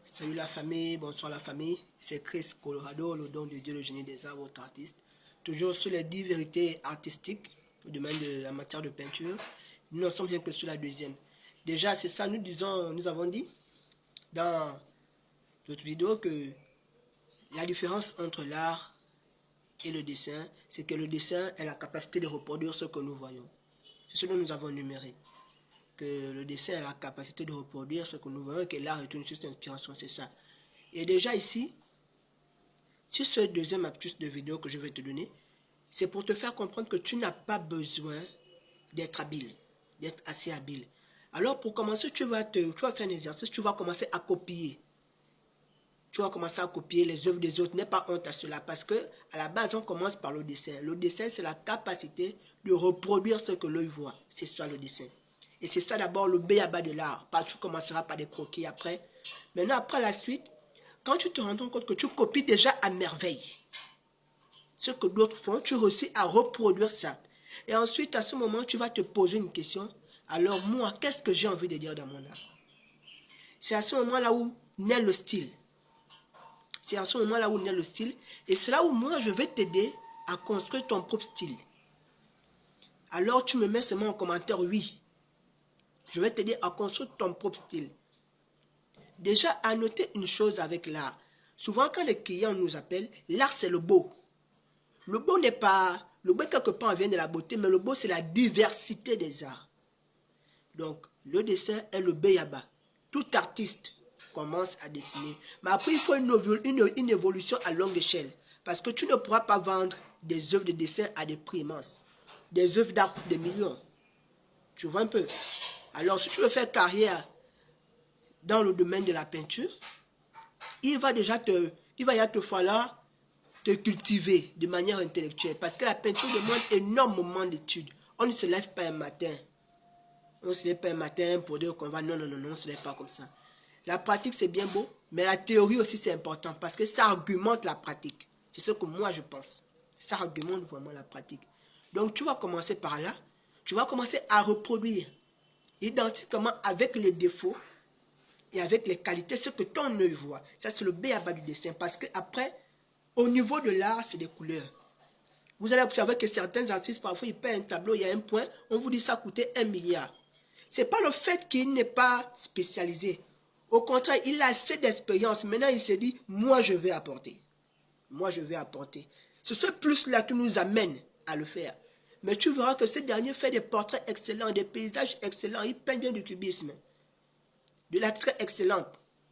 Salut la famille, bonsoir la famille, c'est Chris Colorado, le don de Dieu, le génie des arts, votre artiste. Toujours sur les 10 vérités artistiques, au domaine de la matière de peinture. Nous n'en sommes bien que sur la deuxième. Déjà, c'est ça, nous avons dit dans notre vidéo que la différence entre l'art et le dessin, c'est que le dessin est la capacité de reproduire ce que nous voyons. C'est ce dont nous avons numéré. Que le dessin a la capacité de reproduire ce que nous voyons, que l'art est une source d'inspiration, c'est ça. Et déjà ici, sur ce deuxième astuce de vidéo que je vais te donner, c'est pour te faire comprendre que tu n'as pas besoin d'être habile, d'être assez habile. Alors pour commencer, tu vas faire un exercice, tu vas commencer à copier. Tu vas commencer à copier les œuvres des autres, n'aie pas honte à cela, parce que à la base, on commence par le dessin. Le dessin, c'est la capacité de reproduire ce que l'œil voit. C'est ça le dessin. Et c'est ça d'abord le b.a.-ba de l'art. Tu commenceras par des croquis après. Maintenant, après la suite, quand tu te rends compte que tu copies déjà à merveille ce que d'autres font, tu réussis à reproduire ça. Et ensuite, à ce moment, tu vas te poser une question. Alors moi, qu'est-ce que j'ai envie de dire dans mon art? C'est à ce moment-là où naît le style. C'est à ce moment-là où naît le style. Et c'est là où moi, je vais t'aider à construire ton propre style. Alors, tu me mets seulement en commentaire, oui. Je vais t'aider à construire ton propre style. Déjà, à noter une chose avec l'art. Souvent, quand les clients nous appellent, l'art, c'est le beau. Le beau n'est pas... Le beau, quelque part, vient de la beauté, mais le beau, c'est la diversité des arts. Donc, le dessin est le b.a.-ba. Tout artiste commence à dessiner. Mais après, il faut une évolution à longue échelle. Parce que tu ne pourras pas vendre des œuvres de dessin à des prix immenses. Des œuvres d'art pour des millions. Tu vois un peu? Alors, si tu veux faire carrière dans le domaine de la peinture, il va te falloir te cultiver de manière intellectuelle. Parce que la peinture demande énormément d'études. On ne se lève pas un matin. On ne se lève pas un matin pour dire qu'on va... Non, on ne se lève pas comme ça. La pratique, c'est bien beau, mais la théorie aussi, c'est important. Parce que ça argumente la pratique. C'est ce que moi, je pense. Ça argumente vraiment la pratique. Donc, tu vas commencer par là. Tu vas commencer à reproduire identiquement avec les défauts et avec les qualités, ce que ton œil voit. Ça, c'est le b.a.-ba du dessin. Parce que après, au niveau de l'art, c'est des couleurs. Vous allez observer que certains artistes, parfois, ils peignent un tableau, il y a un point, on vous dit ça coûtait 1 milliard. Ce n'est pas le fait qu'il n'est pas spécialisé. Au contraire, il a assez d'expérience. Maintenant, il se dit, moi, je vais apporter. Moi, je vais apporter. C'est ce plus-là qui nous amène à le faire. Mais tu verras que ce dernier fait des portraits excellents, des paysages excellents. Il peint bien du cubisme. De la très excellente.